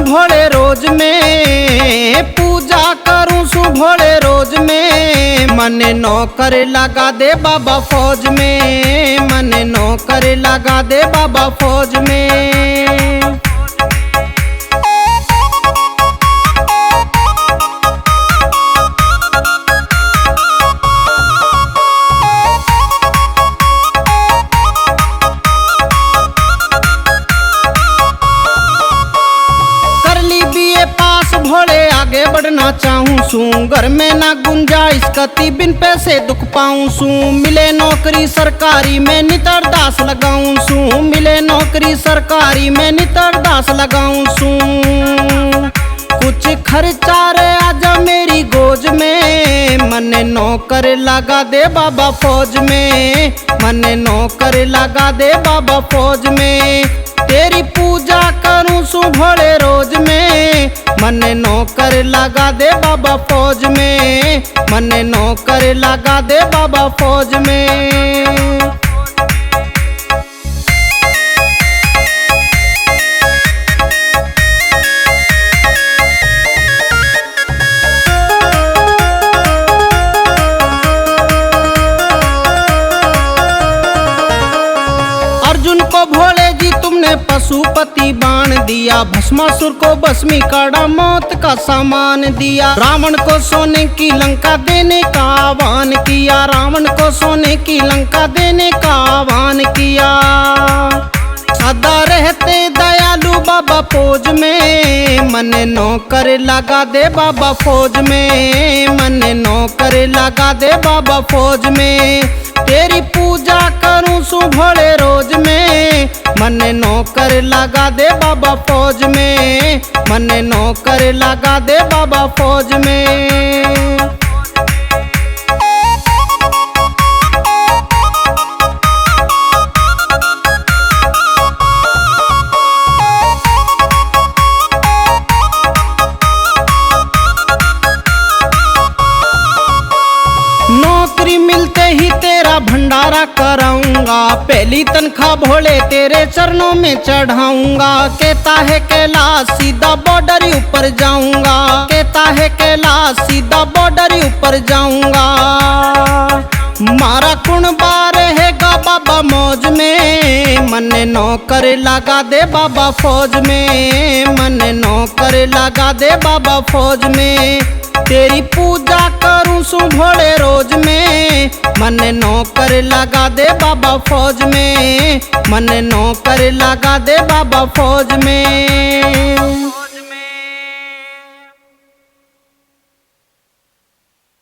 भोले रोज में, पूजा करूं सु भोले रोज में। मन नौकर लगा दे बाबा फौज में, मन नौकर लगा दे बाबा फौज में। भोले आगे बढ़ना चाहूं सू, घर में ना गुंजाइश कति बिन पैसे दुख पाऊं सू। मिले नौकरी सरकारी में नितर दास लगाऊं सू, मिले नौकरी सरकारी में नितर दास लगाऊं सू। कुछ खर्चा रे आजा मेरी गोज में, मन नौकर लगा दे बाबा फौज में, मन नौकर लगा दे बाबा फौज में। तेरी पूजा करूं सु भोले रोज में, मन नौकर लगा दे बाबा फौज में, मन नौकर लगा दे बाबा फौज में। अर्जुन को भोले जी तुमने पशुपति बाण दिया, भस्मासुर को भस्मी काढ़ा मौत का सामान दिया। रावण को सोने की लंका देने का आह्वान किया, रावण को सोने की लंका देने का आह्वान किया। सदा रहते दयालु बाबा फौज में, मन नौकर लगा दे बाबा फौज में, मन नौकर लगा दे बाबा फौज में। तेरी पूजा करूं सु भोले रोज में, मन नौकर लगा दे बाबा फौज में, मन नौकर लगा दे बाबा फौज में। नौकरी मिलते ही तेरा भंडारा कराऊंगा, पहली तनख्वाह भोले तेरे चरणों में चढ़ाऊंगा। कहता है कैलाश सीधा बॉर्डर ऊपर जाऊंगा, कहता है कैलाश सीधा बॉर्डर ऊपर जाऊंगा। मारा कुणबा रहेगा बाबा मौज में, मन नौकर लगा दे बाबा फौज में, मन नौकर लगा दे बाबा फौज में। तेरी पूजा करूं सु भोले रोज में, मन नौकर लगा दे बाबा फौज में, मन नौकर लगा दे बाबा फौज में।